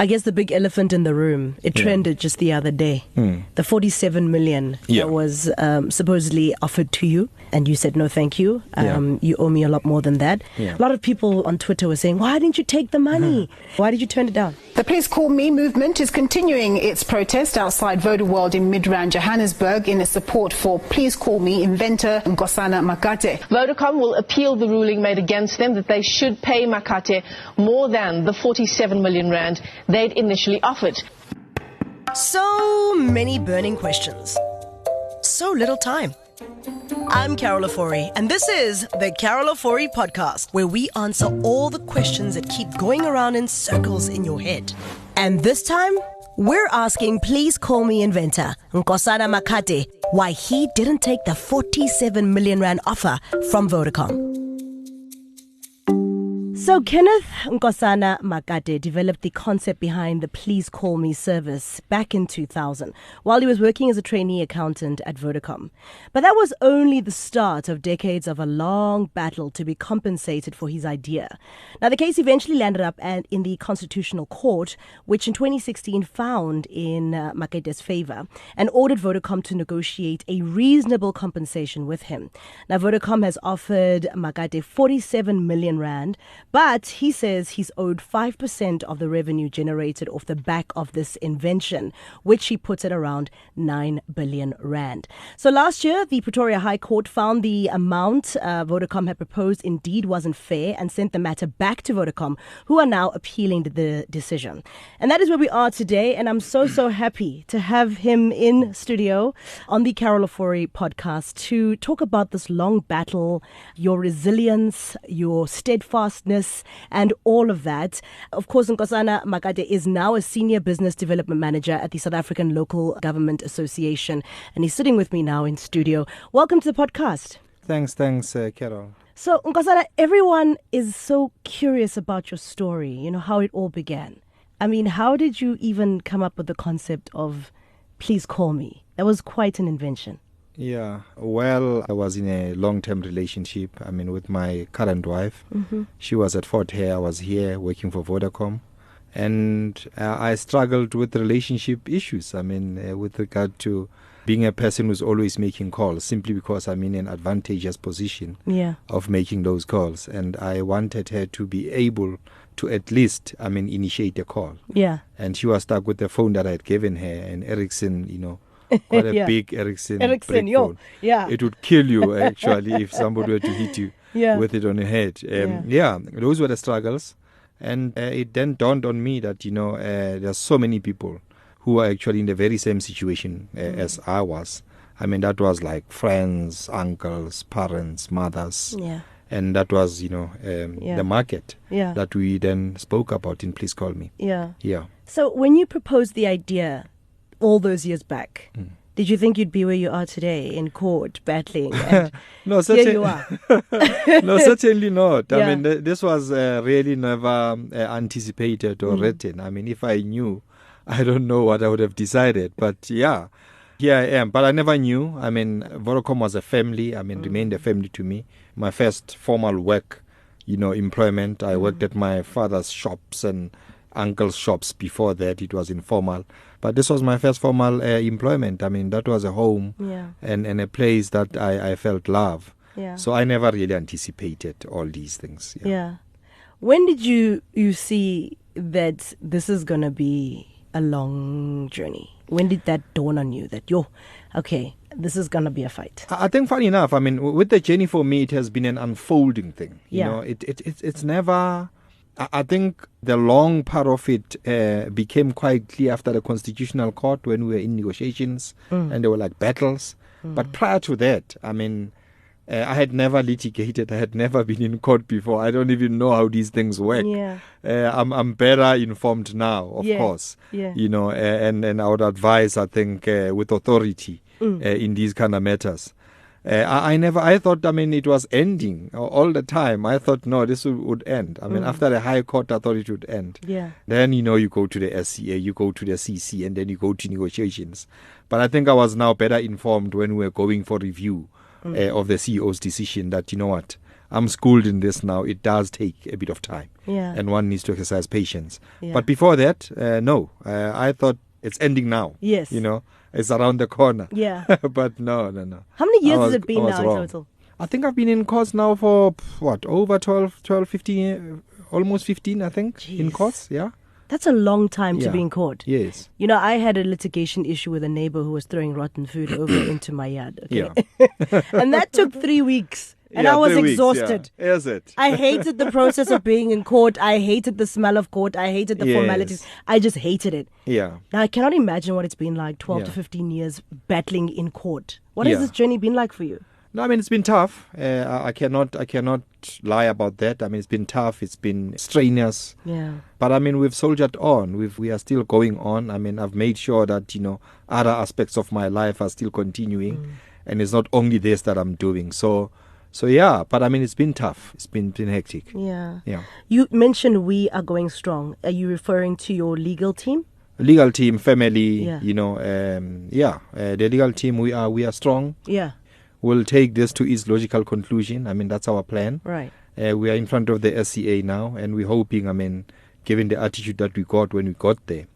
I guess the big elephant in the room, it trended just the other day. The 47 million that was supposedly offered to you, and you said no thank you. You owe me a lot more than that. A lot of people on Twitter were saying, why didn't you take the money? Why did you turn it down? The Please Call Me movement is continuing its protest outside Voda World in Midrand, Johannesburg, in its support for Please Call Me inventor Nkosana Makate. Vodacom will appeal the ruling made against them that they should pay Makate more than the 47 million rand they'd initially offered. So many burning questions. So little time. I'm Carol Ofori, and this is the Carol Ofori podcast, where we answer all the questions that keep going around in circles in your head. And this time, we're asking Please Call Me inventor Nkosana Makate why he didn't take the 47 million rand offer from Vodacom. So Kenneth Nkosana Makate developed the concept behind the Please Call Me service back in 2000 while he was working as a trainee accountant at Vodacom. But that was only the start of decades of a long battle to be compensated for his idea. Now the case eventually landed up in the Constitutional Court, which in 2016 found in Makate's favour and ordered Vodacom to negotiate a reasonable compensation with him. Now Vodacom has offered Makate 47 million rand, but he says he's owed 5% of the revenue generated off the back of this invention, which he puts at around 9 billion rand. So last year, the Pretoria High Court found the amount Vodacom had proposed indeed wasn't fair and sent the matter back to Vodacom, who are now appealing the decision. And that is where we are today, and I'm so happy to have him in studio on the Carol Ofori podcast to talk about this long battle, your resilience, your steadfastness, and all of that. Of course, Nkosana Makate is now a senior business development manager at the South African Local Government Association, and he's sitting with me now in studio. Welcome to the podcast. Thanks, Carol. So, Nkosana, everyone is so curious about your story, how it all began. I mean, how did you even come up with the concept of Please Call Me? That was quite an invention. Yeah, well, I was in a long-term relationship, with my current wife. She was at Fort Hare, I was here working for Vodacom. And I struggled with relationship issues, with regard to being a person who's always making calls, simply because I'm in an advantageous position of making those calls. And I wanted her to be able to at least, initiate a call. Yeah. And she was stuck with the phone that I had given her, an Ericsson, quite a big Ericsson phone. Yeah. It would kill you, actually, if somebody were to hit you with it on the head. Those were the struggles. And it then dawned on me that, there are so many people who are actually in the very same situation as I was. That was like friends, uncles, parents, mothers. Yeah. And that was, the market that we then spoke about in Please Call Me. Yeah. Yeah. So when you proposed the idea all those years back, did you think you'd be where you are today in court battling? And no, here you are. No, certainly not. This was really never anticipated or written. If I knew, I don't know what I would have decided. But here I am. But I never knew. Vodacom was a family. Remained a family to me. My first formal work, employment, I worked at my father's shops and uncle's shops. Before that, it was informal. But this was my first formal employment. That was a home and a place that I felt love. Yeah. So I never really anticipated all these things. Yeah. When did you see that this is going to be a long journey? When did that dawn on you that, this is going to be a fight? I think, funny enough, with the journey for me, it has been an unfolding thing. It's never... I think the long part of it became quite clear after the Constitutional Court when we were in negotiations and there were like battles. But prior to that, I had never litigated. I had never been in court before. I don't even know how these things work. Yeah. I'm better informed now, of course. Yeah. And I would advise, I think, with authority in these kind of matters. I thought, it was ending all the time. I thought, no, this would end. After the High Court, I thought it would end. Yeah. Then, you go to the SCA, you go to the CC, and then you go to negotiations. But I think I was now better informed when we were going for review of the CEO's decision that, I'm schooled in this now. It does take a bit of time. Yeah. And one needs to exercise patience. Yeah. But before that, no. I thought it's ending now. Yes. It's around the corner. Yeah. But no. How many years has it been now in total? I think I've been in course now for, over 12, 15, almost 15, I think, in course, yeah. That's a long time to be in court. Yes. I had a litigation issue with a neighbor who was throwing rotten food over into my yard. Okay? Yeah. And that took 3 weeks. And I was exhausted. Yeah. Is it? I hated the process of being in court. I hated the smell of court. I hated the formalities. I just hated it. Yeah. Now, I cannot imagine what it's been like 12 to 15 years battling in court. What has this journey been like for you? No, I mean, it's been tough. I cannot lie about that. I mean, it's been tough. It's been strenuous. Yeah. But I mean, we've soldiered on. We are still going on. I mean, I've made sure that, other aspects of my life are still continuing. And it's not only this that I'm doing. So yeah, but I mean, it's been tough. It's been hectic. Yeah. Yeah. You mentioned we are going strong. Are you referring to your legal team? Legal team, family, Yeah. The legal team, we are strong. Yeah. We'll take this to its logical conclusion. I mean, that's our plan. Right. We are in front of the SCA now, and we're hoping, I mean, given the attitude that we got when we got there,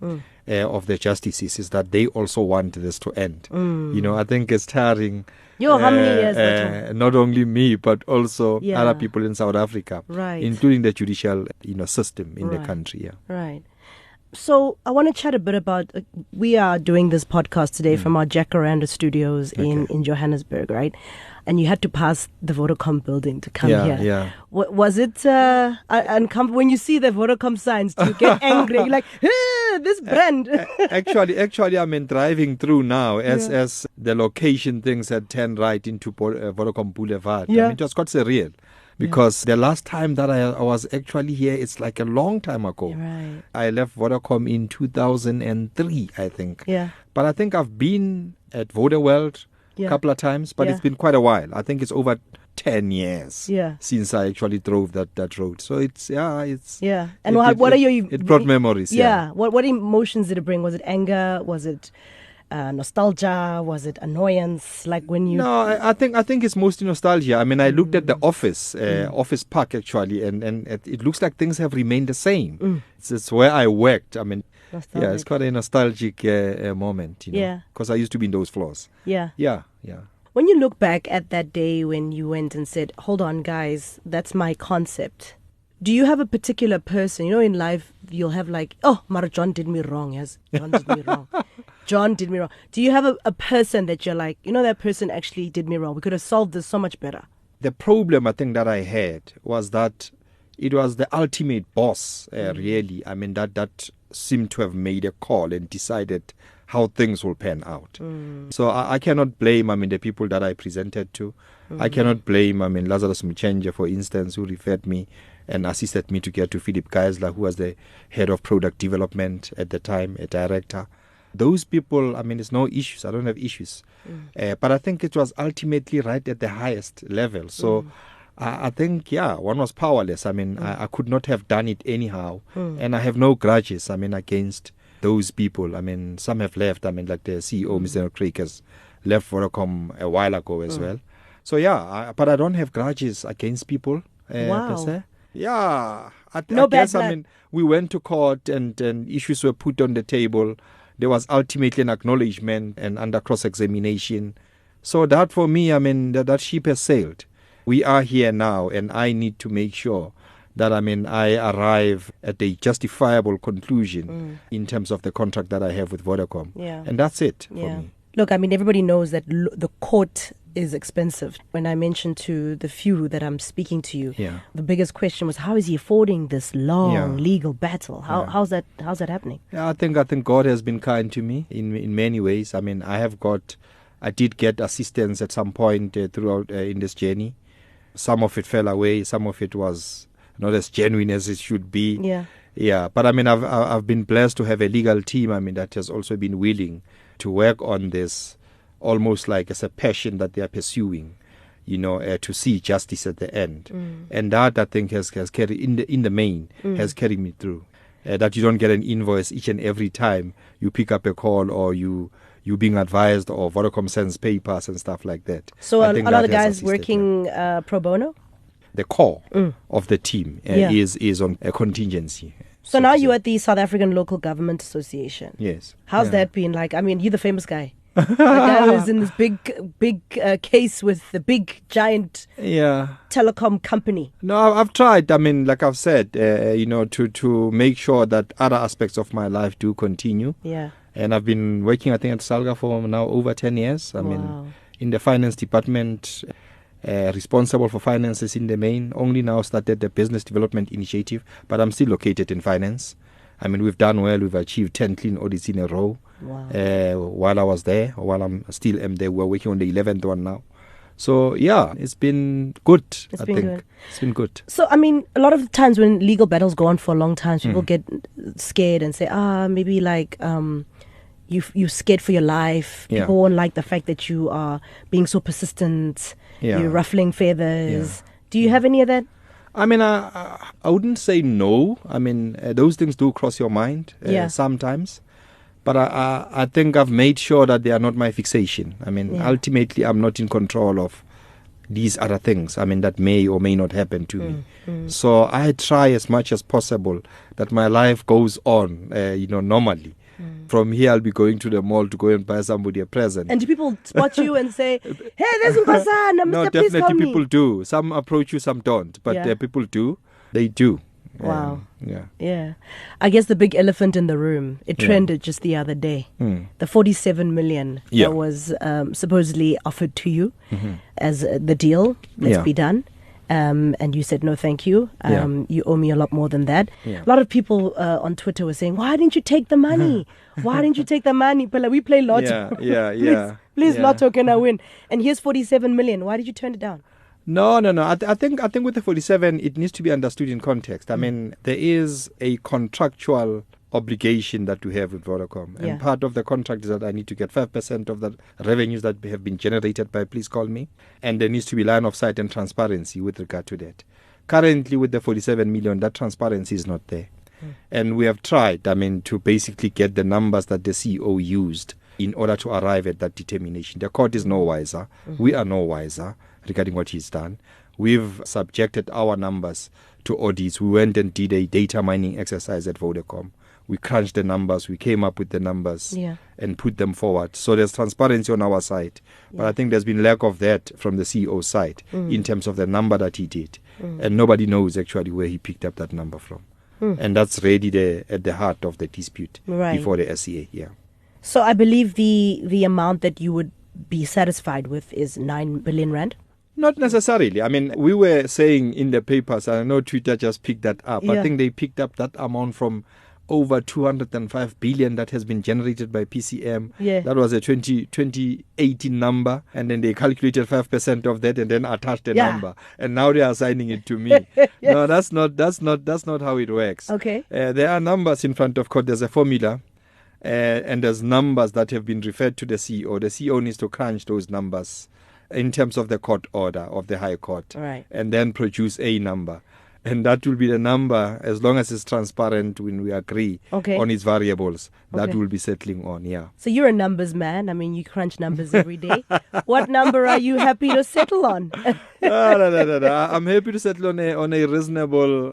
of the justices, is that they also want this to end. I think it's tiring. How many years? Not only me, but also Yeah. other people in South Africa, Right. including the judicial, system in the country. Yeah. Right. So I want to chat a bit about, we are doing this podcast today from our Jacaranda studios in Johannesburg, right? And you had to pass the Vodacom building to come here. Yeah. Was it uncomfortable? When you see the Vodacom signs, do you get angry? You're like, this brand. Actually, I mean, driving through now, as the location things had turned right into Vodacom Boulevard. Yeah. I mean, it was quite surreal. Because the last time that I was actually here, it's like a long time ago. Right. I left Vodacom in 2003, I think. Yeah. But I think I've been at Vodaworld a couple of times, but it's been quite a while. I think it's over 10 years since I actually drove that road. So it's. Yeah. And what are your... It brought memories. Yeah. What emotions did it bring? Was it anger? Was it... nostalgia? Was it annoyance? Like when you... No, I think it's mostly nostalgia. I mean, I looked at the office park actually, and it looks like things have remained the same. It's where I worked. I mean, Nostalgic. it's quite a nostalgic moment, because I used to be in those floors. Yeah. Yeah. When you look back at that day when you went and said, hold on, guys, that's my concept. Do you have a particular person? In life, you'll have like, oh, Mara, John did me wrong. Yes, John did me wrong. John did me wrong. Do you have a person that you're like, that person actually did me wrong? We could have solved this so much better. The problem I think that I had was that it was the ultimate boss, really. I mean, that seemed to have made a call and decided how things will pan out. So I cannot blame, the people that I presented to. I cannot blame, Lazarus Mchenje, for instance, who referred me and assisted me to get to Philip Geisler, who was the head of product development at the time, a director. Those people, there's no issues. I don't have issues. But I think it was ultimately right at the highest level. So I think, one was powerless. I could not have done it anyhow. And I have no grudges, against those people. Some have left. Like the CEO, Mr. Craig, has left Vodacom a while ago as well. So, but I don't have grudges against people. Per se. Yeah. I guess, we went to court and issues were put on the table. There was ultimately an acknowledgement and under cross-examination. So that for me, that ship has sailed. We are here now, and I need to make sure that, I arrive at a justifiable conclusion in terms of the contract that I have with Vodacom. Yeah. And that's it for me. Look, everybody knows that the court is expensive. When I mentioned to the few that I'm speaking to you, the biggest question was, how is he affording this long legal battle? How's that happening? Yeah, I think God has been kind to me in many ways. I did get assistance at some point throughout in this journey. Some of it fell away. Some of it was not as genuine as it should be. Yeah. But I've been blessed to have a legal team. That has also been willing to work on this, almost like as a passion that they are pursuing, to see justice at the end. And that, I think, has carried in the main has carried me through. That you don't get an invoice each and every time you pick up a call, or you being advised, or Vodacom sends papers and stuff like that. So a lot of guys working pro bono? the core of the team is on a contingency. So now you're at the South African Local Government Association. Yes. How's that been like? I mean, you're the famous guy. The guy who's in this big case with the big giant telecom company. No, I've tried. I mean, like I've said, to make sure that other aspects of my life do continue. Yeah. And I've been working, I think, at SALGA for now over 10 years. I mean, in the finance department, responsible for finances in the main. Only now started the business development initiative, but I'm still located in finance. I mean, we've done well. We've achieved 10 clean audits in a row. Wow. While I was there, while I'm still there, we're working on the 11th one now. So, yeah, it's been good, I think. Good. It's been good. So, I mean, a lot of the times when legal battles go on for a long time, people get scared and say, maybe like you're scared for your life. People won't like the fact that you are being so persistent. You're ruffling feathers. Do you have any of that? I mean, I wouldn't say no. I mean, those things do cross your mind sometimes. But I think I've made sure that they are not my fixation. I mean, ultimately, I'm not in control of these other things, I mean, that may or may not happen to me. So I try as much as possible that my life goes on, normally. From here, I'll be going to the mall to go and buy somebody a present. And do people spot you and say, hey, there's Nkosana, Mr. No, please call definitely me? people do. Some approach you, some don't. But people do. They do. Wow. Yeah. I guess the big elephant in the room, it trended just the other day. The 47 million that was supposedly offered to you as the deal. Let's be done. And you said, no, thank you. You owe me a lot more than that. A lot of people on Twitter were saying, why didn't you take the money? Why didn't you take the money? But we play lotto. Please, lotto, can I win? And here's 47 million. Why did you turn it down? No. I think with the 47, it needs to be understood in context. I mean, there is a contractual obligation that we have with Vodacom. And part of the contract is that I need to get 5% of the revenues that have been generated by Please Call Me. And there needs to be line of sight and transparency with regard to that. Currently, with the 47 million, that transparency is not there. And we have tried, I mean, to basically get the numbers that the CEO used in order to arrive at that determination. The court is no wiser. We are no wiser regarding what he's done. We've subjected our numbers to audits. We went and did a data mining exercise at Vodacom. We crunched the numbers. We came up with the numbers and put them forward. So there's transparency on our side. But I think there's been lack of that from the CEO's side in terms of the number that he did. And nobody knows actually where he picked up that number from. And that's really at the heart of the dispute before the SCA. So I believe the amount that you would be satisfied with is 9 billion rand? Not necessarily. I mean, we were saying in the papers, and I know Twitter just picked that up. I think they picked up that amount from over 205 billion that has been generated by PCM. That was a 2018 number, and then they calculated 5% of that and then attached the number. And now they are assigning it to me. No, that's not how it works. Okay. There are numbers in front of court. There's a formula. And there's numbers that have been referred to the CEO. The CEO needs to crunch those numbers in terms of the court order of the High Court. And then produce a number. And that will be the number, as long as it's transparent when we agree on its variables, that will be settling on, So you're a numbers man. I mean, you crunch numbers every day. What number are you happy to settle on? No. I'm happy to settle on a reasonable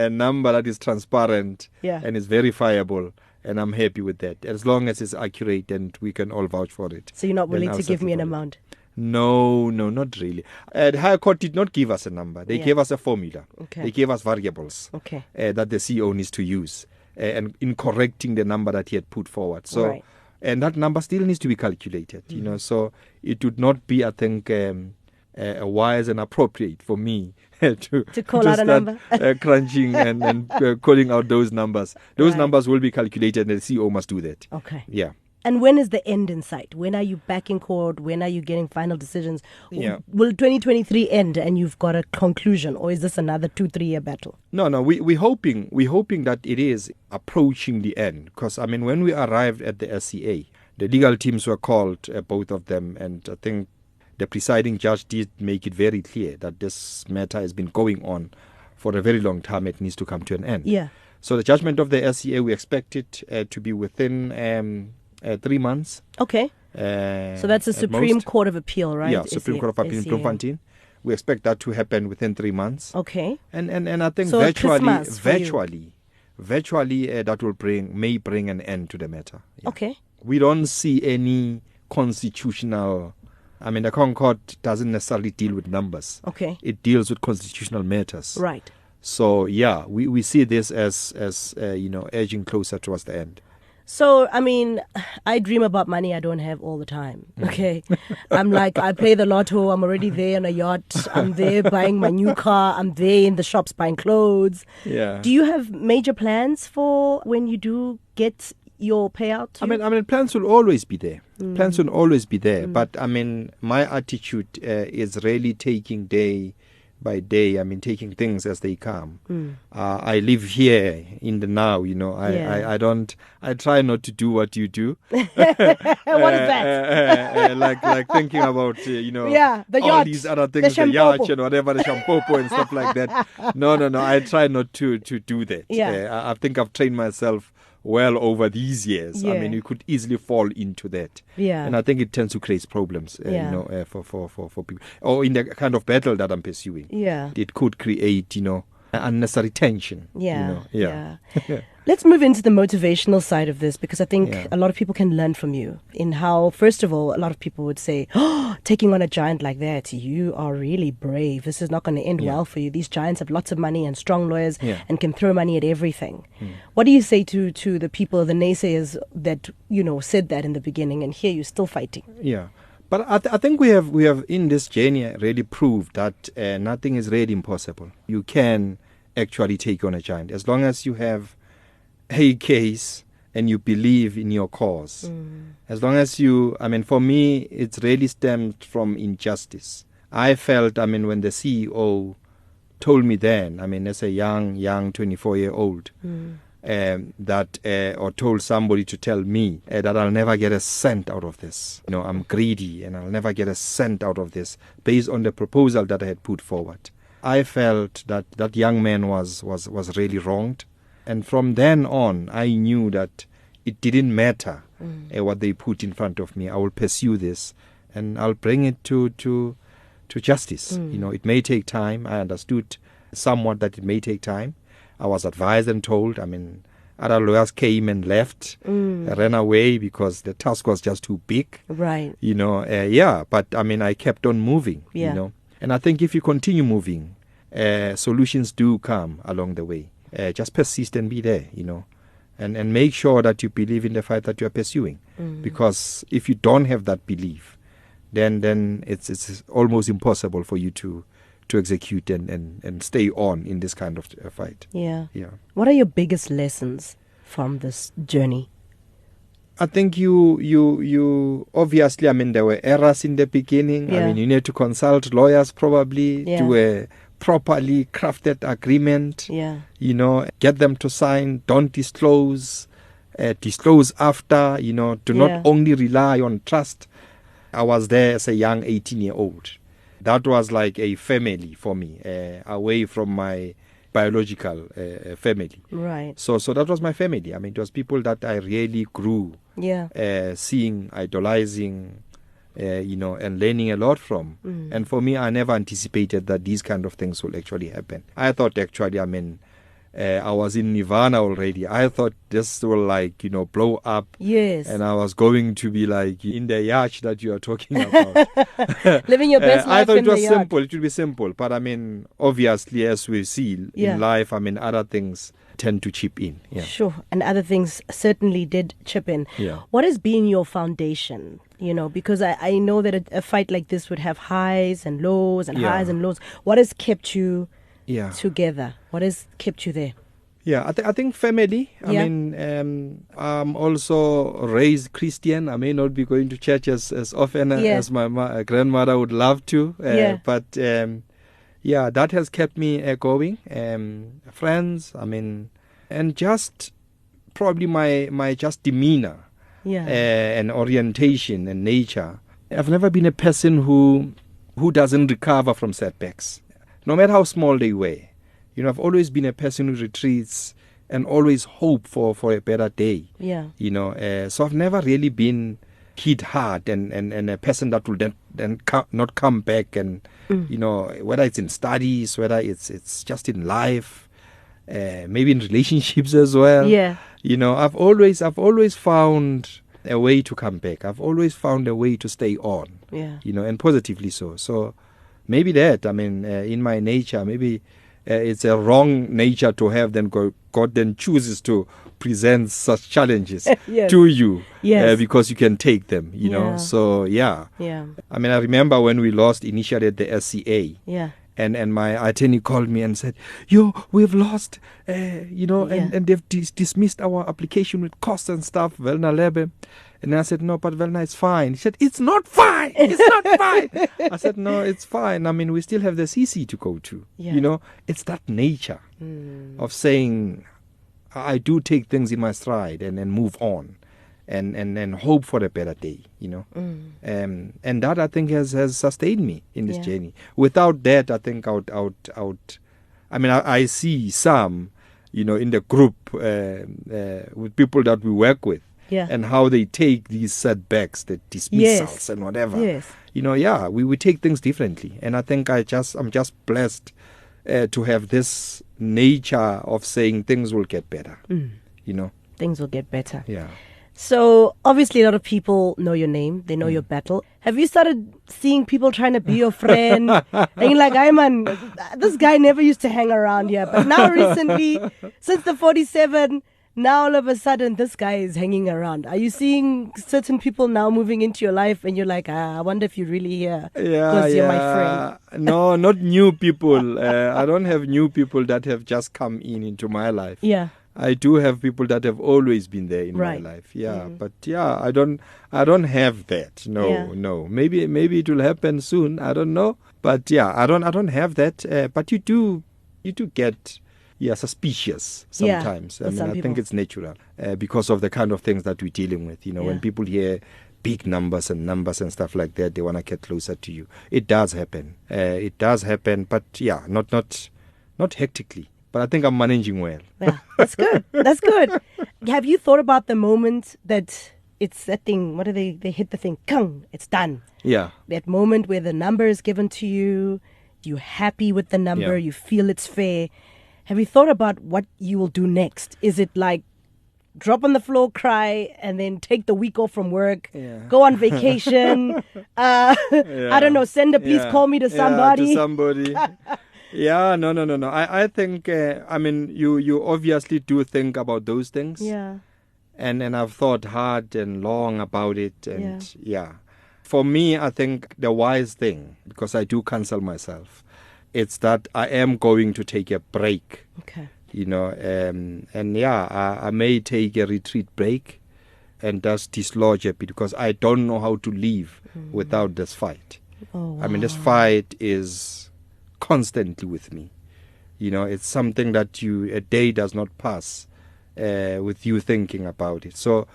number that is transparent and is verifiable. And I'm happy with that, as long as it's accurate and we can all vouch for it. So you're not willing to give me an amount? No, not really. The High Court did not give us a number. They gave us a formula. They gave us variables that the CEO needs to use and in correcting the number that he had put forward. So, and that number still needs to be calculated, So it would not be, I think, wise and appropriate for me to call out a number, crunching and calling out those numbers. Those numbers will be calculated, and the CEO must do that. And when is the end in sight? When are you back in court? When are you getting final decisions? Will 2023 end and you've got a conclusion, or is this another 2-3 year battle? No. We're hoping that it is approaching the end, because I mean, when we arrived at the SCA, the legal teams were called, both of them, and I think the presiding judge did make it very clear that this matter has been going on for a very long time. It needs to come to an end. So the judgment of the SCA, we expect it to be within 3 months. So that's the Supreme Court of Appeal, right? Supreme Court of Appeal in Bloemfontein. We expect that to happen within 3 months. Okay. And I think So Christmas for virtually, that may bring an end to the matter. Yeah. Okay. We don't see any constitutional. I mean, the Concord doesn't necessarily deal with numbers. Okay. It deals with constitutional matters. Right. So yeah, we see this as edging closer towards the end. So, I mean, I dream about money I don't have all the time, okay? I'm like, I play the lotto, I'm already there on a yacht, I'm there buying my new car, I'm there in the shops buying clothes. Yeah. Do you have major plans for when you do get your payout? I mean, plans will always be there. Plans will always be there. But, I mean, my attitude is really taking day by day, I mean, taking things as they come. I live here in the now, I try not to do what you do. What is that? like thinking about, the all yacht, these other things, the yacht and whatever, the shampopo and stuff like that. No, I try not to do that. Yeah. I think I've trained myself well over these years. Yeah. I mean, you could easily fall into that. Yeah. And I think it tends to create problems, for people. Or in the kind of battle that I'm pursuing. Yeah. It could create, unnecessary tension. Yeah. Yeah. Let's move into the motivational side of this, because I think Yeah. a lot of people can learn from you in how, first of all, a lot of people would say, oh, taking on a giant like that, you are really brave. This is not going to end well for you. These giants have lots of money and strong lawyers and can throw money at everything. What do you say to the people, the naysayers that, said that in the beginning, and here you're still fighting? Yeah. But I think we have in this journey really proved that nothing is really impossible. You can actually take on a giant as long as you have a case and you believe in your cause. As long as for me, it's really stemmed from injustice. I felt, when the CEO told me then, as a young 24-year-old, or told somebody to tell me that I'll never get a cent out of this. I'm greedy and I'll never get a cent out of this based on the proposal that I had put forward. I felt that young man was really wronged. And from then on, I knew that it didn't matter what they put in front of me. I will pursue this and I'll bring it to justice. It may take time. I understood somewhat that it may take time. I was advised and told, other lawyers came and left, ran away because the task was just too big. Right. But I kept on moving, And I think if you continue moving, solutions do come along the way. Just persist and be there, and make sure that you believe in the fight that you are pursuing. Because if you don't have that belief, then it's almost impossible for you to execute and stay on in this kind of fight. Yeah. Yeah. What are your biggest lessons from this journey? I think you obviously, there were errors in the beginning. Yeah. You need to consult lawyers probably, do a properly crafted agreement. Yeah. Get them to sign, don't disclose after, do not only rely on trust. I was there as a young 18-year-old. That was like a family for me, away from my biological family. Right. So that was my family. It was people that I really grew, seeing, idolizing, and learning a lot from. And for me, I never anticipated that these kind of things will actually happen. I thought actually, I was in Nirvana already. I thought this will blow up. Yes. And I was going to be like in the yacht that you are talking about. Living your best life. I thought in it was the yacht. simple. It would be simple. But obviously, as we see in life, other things tend to chip in. Yeah. Sure. And other things certainly did chip in. Yeah. What has been your foundation? Because I know that a fight like this would have highs and lows and highs and lows. What has kept you together? What has kept you there? Yeah, I think family. Yeah. I'm also raised Christian. I may not be going to church as often as my grandmother would love to. But that has kept me going. Friends, and just probably my just demeanor. And orientation and nature. I've never been a person who doesn't recover from setbacks, no matter how small they were. I've always been a person who retreats and always hope for a better day. Yeah. So I've never really been hit hard and a person that will then not come back, and you know, whether it's in studies, whether it's just in life, maybe in relationships as well. Yeah. You know, I've always found a way to come back. I've always found a way to stay on. Yeah. You know, and positively so. So maybe that, I mean, in my nature, maybe it's a wrong nature to have. Then God then chooses to present such challenges Yes. to you, Yes. because you can take them. You Yeah. know, so yeah. Yeah. I mean, I remember when we lost initially at the SCA. Yeah. And my attorney called me and said, "Yo, we've lost, you know, Yeah. and they've dismissed our application with costs and stuff, Velna Lebe." And I said, "No, but Velna, it's fine." He said, "It's not fine. It's not fine." I said, "No, it's fine. I mean, we still have the CC to go to." Yeah. You know, it's that nature of saying, I do take things in my stride and move on. And hope for a better day, you know. And that, I think, has sustained me in this Yeah. journey. Without that, I think I mean, I see some, you know, in the group with people that we work with, Yeah. and how they take these setbacks, the dismissals Yes. and whatever. Yes. You know, yeah, we take things differently. And I think I'm just blessed to have this nature of saying things will get better, you know. Things will get better. Yeah. So obviously a lot of people know your name. They know your battle. Have you started seeing people trying to be your friend? And you're like, "Hey man, this guy never used to hang around here. But now recently, since the 47, now all of a sudden this guy is hanging around." Are you seeing certain people now moving into your life and you're like, I wonder if you're really here because you're my friend? No, not new people. I don't have new people that have just come into my life. Yeah. I do have people that have always been there in Right. my life. Yeah, but yeah, I don't have that. No, Yeah. no. Maybe it will happen soon. I don't know. But yeah, I don't have that. But you do get suspicious Yeah, sometimes. with I mean, some I think people. it's natural because of the kind of things that we're dealing with. You know, Yeah. when people hear big numbers and stuff like that, they want to get closer to you. It does happen. But yeah, not hectically. But I think I'm managing well. Yeah, that's good. That's good. Have you thought about the moment that it's that thing? What do they hit the thing? Kung, it's done. Yeah. That moment where the number is given to you, you're happy with the number, Yeah. you feel it's fair. Have you thought about what you will do next? Is it like drop on the floor, cry, and then take the week off from work, go on vacation? I don't know, send a please call me to somebody. Yeah, to somebody. Yeah, no. I think, I mean, you obviously do think about those things. Yeah. And I've thought hard and long about it. And yeah. For me, I think the wise thing, because I do counsel myself, it's that I am going to take a break. Okay. You know, and yeah, I may take a retreat break and just dislodge a bit, because I don't know how to live without this fight. Oh, wow. I mean, this fight is constantly with me. You know, it's something that a day does not pass with you thinking about it. So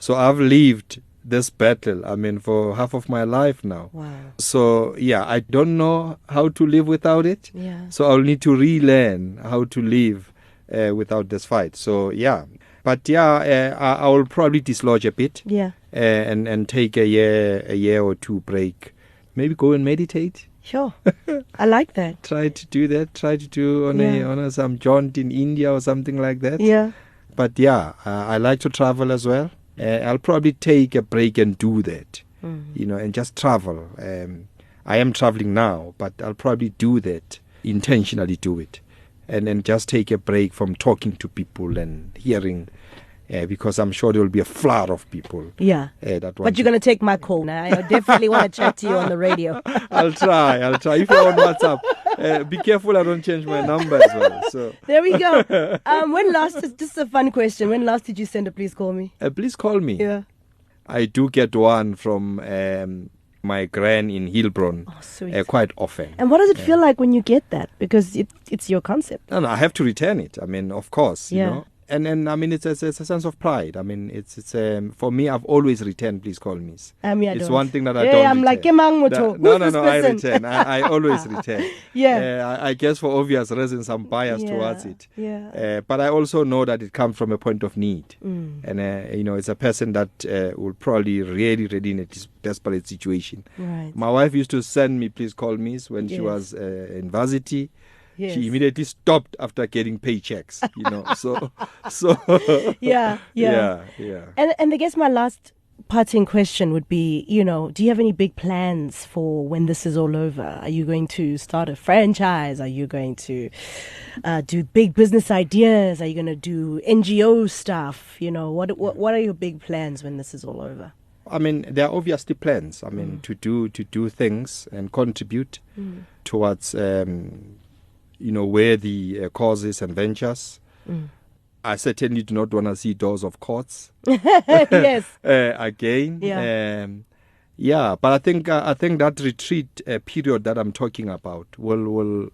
I've lived this battle, I mean, for half of my life now. Wow. So yeah, I don't know how to live without it. Yeah. So I'll need to relearn how to live without this fight. So yeah, but yeah, I will probably dislodge a bit. Yeah. And take a year or two break. Maybe go and meditate. Sure. I like that. Try to do that. Try to do on some jaunt in India or something like that. Yeah. But yeah, I like to travel as well. I'll probably take a break and do that. You know, and just travel. I am traveling now, but I'll probably do that, intentionally do it. And just take a break from talking to people and hearing, because I'm sure there will be a flood of people. Yeah. But you're going to take my call now. I definitely want to chat to you on the radio. I'll try. If you're on WhatsApp, be careful I don't change my number as well. So There we go. When last, just a fun question, when last did you send a please call me? please call me. Yeah. I do get one from my gran in Heilbron. Oh, sweet. Quite often. And what does it feel like when you get that? Because it's your concept. No, I have to return it. I mean, of course, you Yeah. know. And I mean, it's a sense of pride. I mean, it's for me, I've always returned, please call me. It's one thing that I don't I'm like, no, I return. I always return. Yeah. I guess for obvious reasons, I'm biased towards it. Yeah. But I also know that it comes from a point of need. And, it's a person that will probably really in a desperate situation. Right. My wife used to send me, please call me, when she was in varsity. Yes. She immediately stopped after getting paychecks, So yeah. And I guess my last parting question would be, do you have any big plans for when this is all over? Are you going to start a franchise? Are you going to do big business ideas? Are you going to do NGO stuff? What are your big plans when this is all over? I mean, there are obviously plans. I mean, to do things and contribute towards worthy causes and ventures. I certainly do not want to see doors of courts. Yes. Again. Yeah. But I think that retreat period that I'm talking about will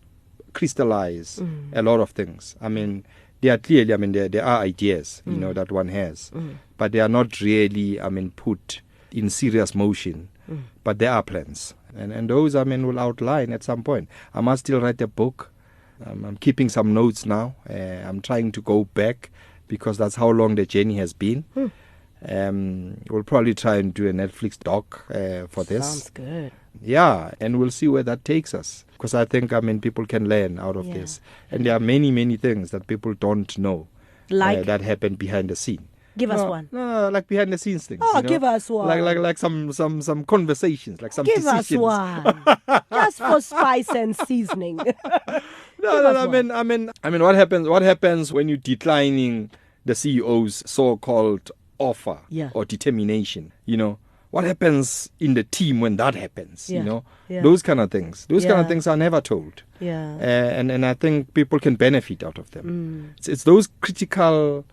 crystallize a lot of things. I mean, there are ideas, that one has, but they are not really, put in serious motion. But there are plans, and those, will outline at some point. I must still write a book. I'm keeping some notes now. I'm trying to go back because that's how long the journey has been. We'll probably try and do a Netflix doc for this. Sounds good. Yeah, and we'll see where that takes us. Because I think, people can learn out of this. And there are many, many things that people don't know that happen behind the scene. Give us one. No, like behind the scenes things. Give us one. Like some conversations, like some Give decisions. Give us one. Just for spice and seasoning. What happens when you're declining the CEO's so-called offer or determination? What happens in the team when that happens? Those kind of things. Those kind of things are never told. And I think people can benefit out of them. It's those critical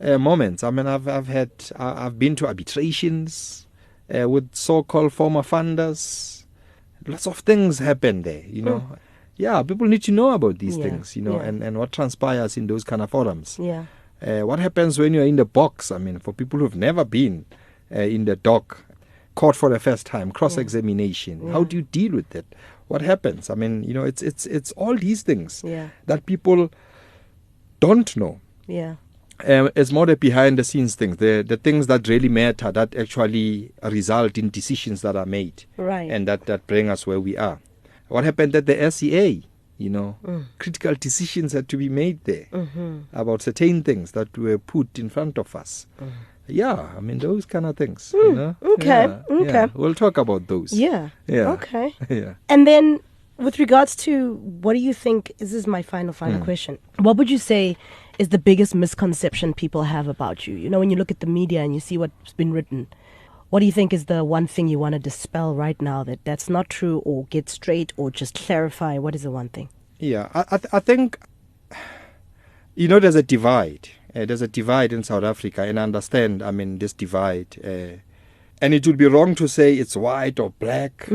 moments. I've been to arbitrations with so-called former funders. Lots of things happen there. Yeah, people need to know about these things, and what transpires in those kind of forums. What happens when you're in the box? For people who've never been in the dock, caught for the first time, cross-examination. How do you deal with it? What happens? It's all these things that people don't know. It's more the behind-the-scenes things, the things that really matter, that actually result in decisions that are made, and that bring us where we are. What happened at the SEA? Critical decisions had to be made there about certain things that were put in front of us. Those kind of things. Okay. Yeah. We'll talk about those. Yeah. Okay. Yeah. And then, with regards to, what do you think? This is my final question. What would you say is the biggest misconception people have about you? When you look at the media and you see what's been written, what do you think is the one thing you want to dispel right now that's not true, or get straight, or just clarify? What is the one thing? Yeah, I think, there's a divide. There's a divide in South Africa, and I understand, this divide. And it would be wrong to say it's white or black,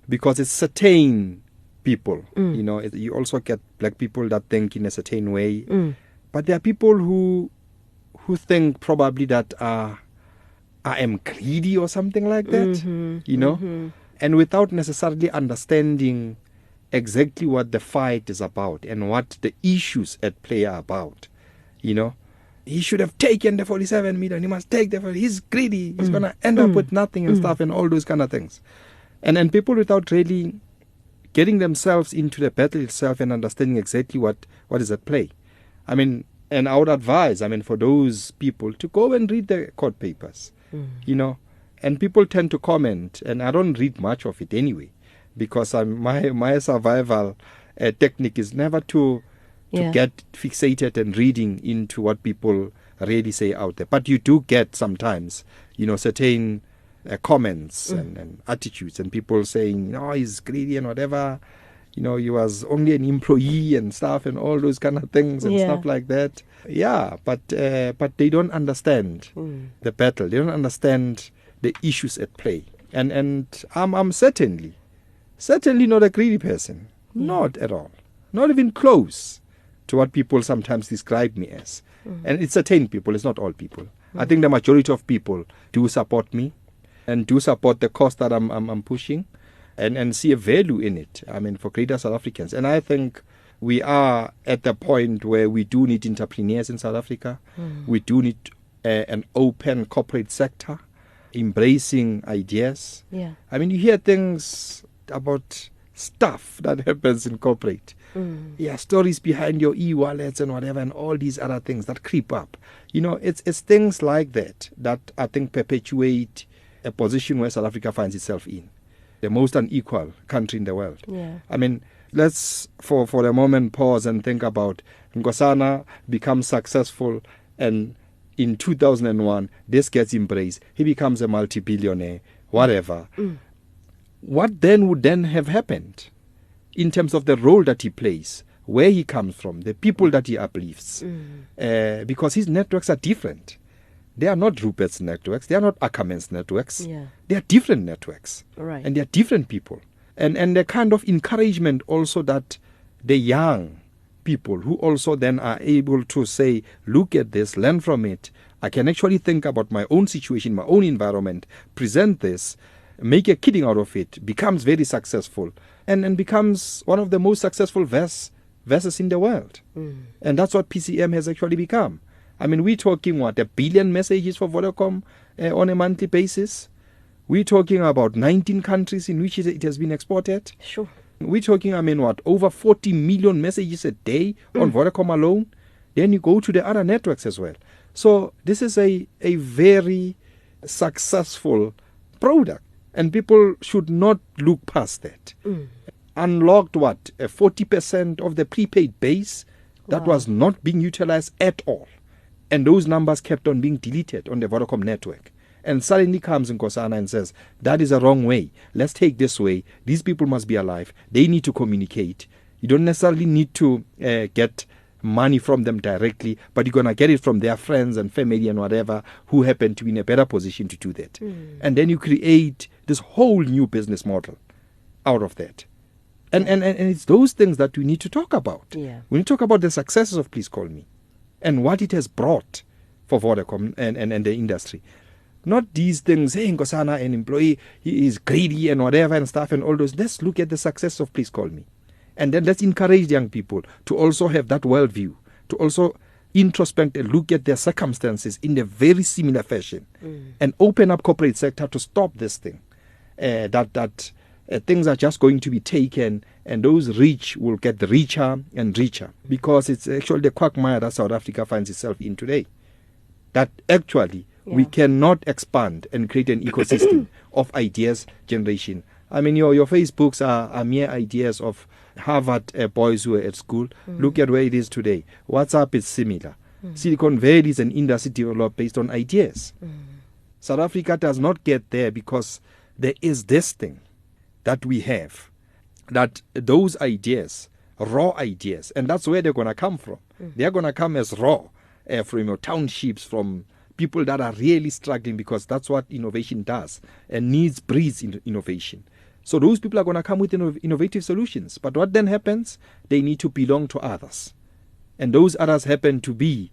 because it's certain people. You also get black people that think in a certain way. But there are people who think probably that I am greedy or something like that, and without necessarily understanding exactly what the fight is about and what the issues at play are about. He should have taken the 47 million. He must take he's greedy. He's going to end up with nothing and stuff and all those kind of things. And people without really getting themselves into the battle itself and understanding exactly what is at play. And I would advise, for those people to go and read the court papers, and people tend to comment, and I don't read much of it anyway, because my survival technique is never to get fixated and reading into what people really say out there. But you do get sometimes, certain comments and attitudes, and people saying, he's greedy and whatever, he was only an employee and stuff and all those kind of things and stuff like that. Yeah, but they don't understand the battle. They don't understand the issues at play. And I'm certainly not a greedy person. Not at all. Not even close. to what people sometimes describe me as. And it's certain people, it's not all people. I think the majority of people do support me and do support the cause that I'm pushing and see a value in it, I mean, for greater South Africans. And I think we are at the point where we do need entrepreneurs in South Africa. We do need an open corporate sector, embracing ideas. Yeah. I mean, you hear things about stuff that happens in corporate. Yeah, stories behind your e-wallets and whatever, and all these other things that creep up. You know, it's things like that I think perpetuate a position where South Africa finds itself in, the most unequal country in the world. Yeah. I mean, let's for a moment pause and think about Nkosana becomes successful, and in 2001 this gets embraced. He becomes a multi-billionaire, whatever. What then would then have happened in terms of the role that he plays, where he comes from, the people that he uplifts? Because his networks are different. They are not Rupert's networks. They are not Ackerman's networks. Yeah. They are different networks. Right. And they are different people. And the kind of encouragement also that the young people who also then are able to say, look at this, learn from it. I can actually think about my own situation, my own environment, present this, make a kidding out of it, becomes very successful, and becomes one of the most successful verses in the world. And that's what PCM has actually become. I mean, we're talking, 1 billion messages for Vodacom on a monthly basis. We're talking about 19 countries in which it has been exported. Sure. We're talking, over 40 million messages a day on Vodacom alone. Then you go to the other networks as well. So this is a very successful product. And people should not look past that. Unlocked 40% of the prepaid base that was not being utilized at all. And those numbers kept on being deleted on the Vodacom network. And suddenly comes Nkosana and says, that is a wrong way. Let's take this way. These people must be alive. They need to communicate. You don't necessarily need to get money from them directly, but you're going to get it from their friends and family and whatever who happen to be in a better position to do that. And then you create this whole new business model out of that. And it's those things that we need to talk about. Yeah. We need to talk about the successes of Please Call Me and what it has brought for Vodacom and the industry. Not these things, hey, Nkosana, an employee, he is greedy and whatever and stuff and all those. Let's look at the success of Please Call Me. And then let's encourage young people to also have that worldview, to also introspect and look at their circumstances in a very similar fashion and open up corporate sector to stop this thing. That things are just going to be taken and those rich will get richer and richer, because it's actually the quagmire that South Africa finds itself in today. That actually we cannot expand and create an ecosystem of ideas generation. I mean, your Facebooks are mere ideas of Harvard boys who are at school. Look at where it is today. WhatsApp is similar. Silicon Valley is an industry developed based on ideas. South Africa does not get there because there is this thing that we have, that those ideas, raw ideas, and that's where they're going to come from. They're going to come as raw from your townships, from people that are really struggling, because that's what innovation does, and needs breeds innovation. So those people are going to come with innovative solutions. But what then happens? They need to belong to others. And those others happen to be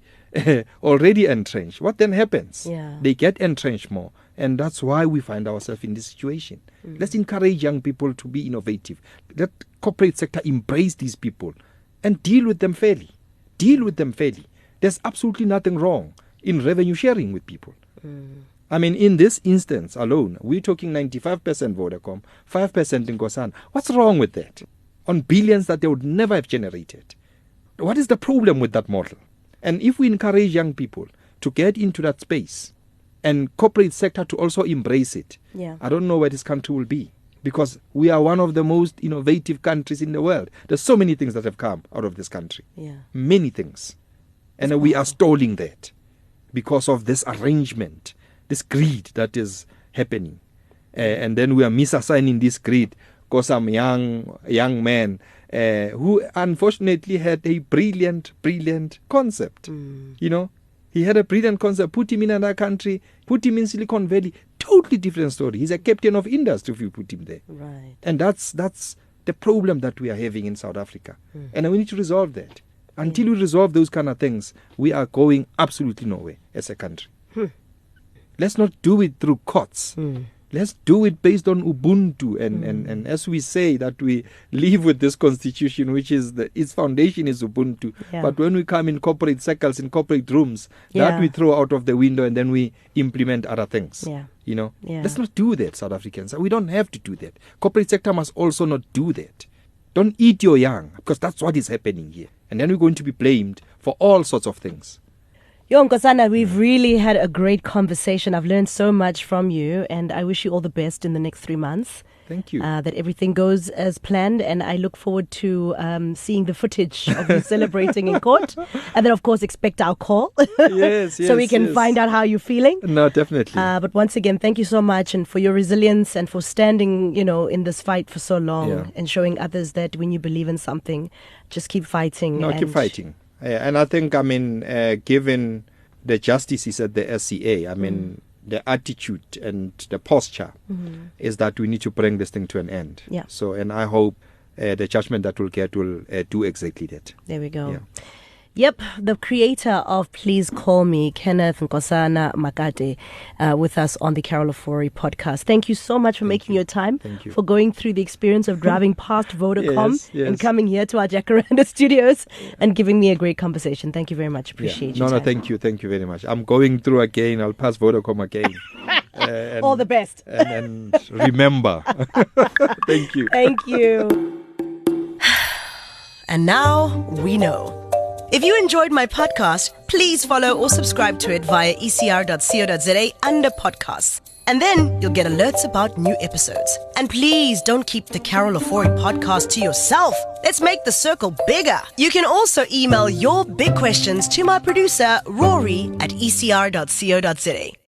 already entrenched. What then happens? They get entrenched more. And that's why we find ourselves in this situation. Let's encourage young people to be innovative. Let corporate sector embrace these people and deal with them fairly. Deal with them fairly. There's absolutely nothing wrong in revenue sharing with people. I mean, in this instance alone, we're talking 95% Vodacom, 5% Nkosana. What's wrong with that? On billions that they would never have generated. What is the problem with that model? And if we encourage young people to get into that space and corporate sector to also embrace it, I don't know where this country will be, because we are one of the most innovative countries in the world. There's so many things that have come out of this country. Many things. And we are stalling that because of this arrangement, this greed that is happening. And then we are misassigning this greed because some young man who unfortunately had a brilliant concept. You know, he had a brilliant concept. Put him in another country, put him in Silicon Valley, totally different story. He's a captain of industry if you put him there. Right. And that's the problem that we are having in South Africa. And we need to resolve that. Until we resolve those kind of things, we are going absolutely nowhere as a country. Let's not do it through courts. Let's do it based on Ubuntu. And as we say that we live with this constitution, which is its foundation is Ubuntu. Yeah. But when we come in corporate circles, in corporate rooms, that we throw out of the window and then we implement other things. Yeah. You know, Yeah. let's not do that, South Africans. We don't have to do that. Corporate sector must also not do that. Don't eat your young, because that's what is happening here. And then we're going to be blamed for all sorts of things. Yo, Nkosana, we've really had a great conversation. I've learned so much from you, and I wish you all the best in the next 3 months. Thank you. That everything goes as planned, and I look forward to seeing the footage of you celebrating in court. And then, of course, expect our call. Yes, so we can find out how you're feeling. No, definitely. But once again, thank you so much, and for your resilience and for standing, in this fight for so long and showing others that when you believe in something, just keep fighting. No, keep fighting. And I think, given the justices at the SCA, the attitude and the posture is that we need to bring this thing to an end. Yeah. So, and I hope the judgment that we'll get will do exactly that. There we go. Yeah. Yep, the creator of Please Call Me, Kenneth Nkosana Makate, with us on the Carol Ofori podcast. Thank you so much for making your time, for going through the experience of driving past Vodacom and coming here to our Jacaranda studios and giving me a great conversation. Thank you very much. Appreciate you. No, thank you. Thank you very much. I'm going through again. I'll pass Vodacom again. All the best. And remember. Thank you. Thank you. And now we know. If you enjoyed my podcast, please follow or subscribe to it via ecr.co.za under podcasts. And then you'll get alerts about new episodes. And please don't keep the Carol Ofori podcast to yourself. Let's make the circle bigger. You can also email your big questions to my producer, Rory, at ecr.co.za.